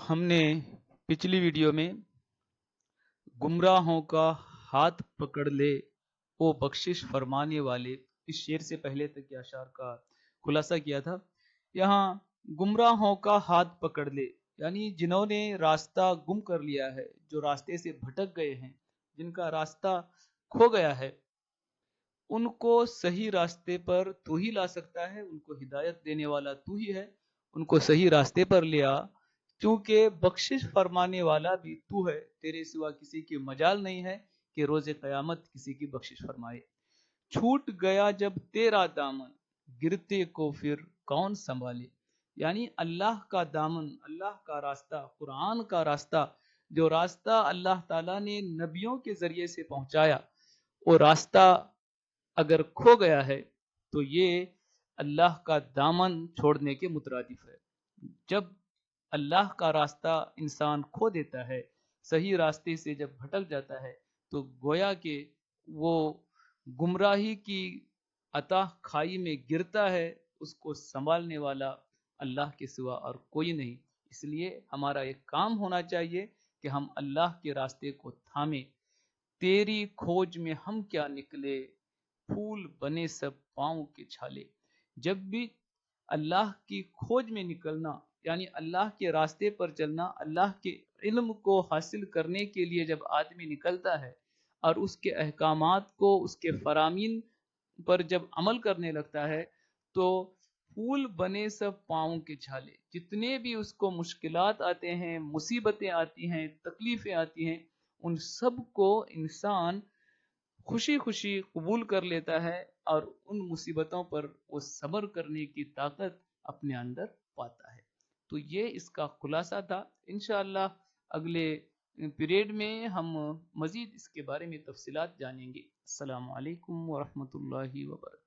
हमने पिछली वीडियो में गुमराहों का हाथ पकड़ ले ओ बख्शिश फरमाने वाले इस शेर से पहले तक के अशार का खुलासा किया था। यहाँ गुमराहों का हाथ पकड़ ले यानी जिन्होंने रास्ता गुम कर लिया है, जो रास्ते से भटक गए हैं, जिनका रास्ता खो गया है, उनको सही रास्ते पर तू ही ला सकता है। उनको हिदायत देने वाला तू ही है। उनको सही रास्ते पर ले आ, क्योंकि बख्शिश फरमाने वाला भी तू है। तेरे सिवा किसी की मजाल नहीं है कि रोजे कयामत किसी की बख्शिश फरमाए। छूट गया जब तेरा दामन, गिरते को फिर कौन संभाले। यानी अल्लाह का दामन, अल्लाह का रास्ता, कुरान का रास्ता, जो रास्ता अल्लाह ताला ने नबियों के जरिए से पहुंचाया, वो रास्ता अगर खो गया है तो ये अल्लाह का दामन छोड़ने के मुतरादिफ है। जब अल्लाह का रास्ता इंसान खो देता है, सही रास्ते से जब भटक जाता है, तो गोया के वो गुमराही की अताह खाई में गिरता है। उसको संभालने वाला अल्लाह के सिवा और कोई नहीं। इसलिए हमारा एक काम होना चाहिए कि हम अल्लाह के रास्ते को थामे। तेरी खोज में हम क्या निकले, फूल बने सब पाँव के छाले। जब भी अल्लाह की खोज में निकलना यानी अल्लाह के रास्ते पर चलना, अल्लाह के इल्म को हासिल करने के लिए जब आदमी निकलता है और उसके अहकामात को, उसके फरामीन पर जब अमल करने लगता है, तो फूल बने सब पाँव के छाले। जितने भी उसको मुश्किलात आते हैं, मुसीबतें आती हैं, तकलीफें आती हैं, उन सब को इंसान खुशी खुशी कबूल कर लेता है और उन मुसीबतों पर वो सब्र करने की ताकत अपने अंदर पाता है। तो ये इसका खुलासा था। इंशाअल्लाह अगले पीरियड में हम मजीद इसके बारे में तफसीलात जानेंगे। अस्सलामु अलैकुम वरहमतुल्लाहि वबरकातुहू।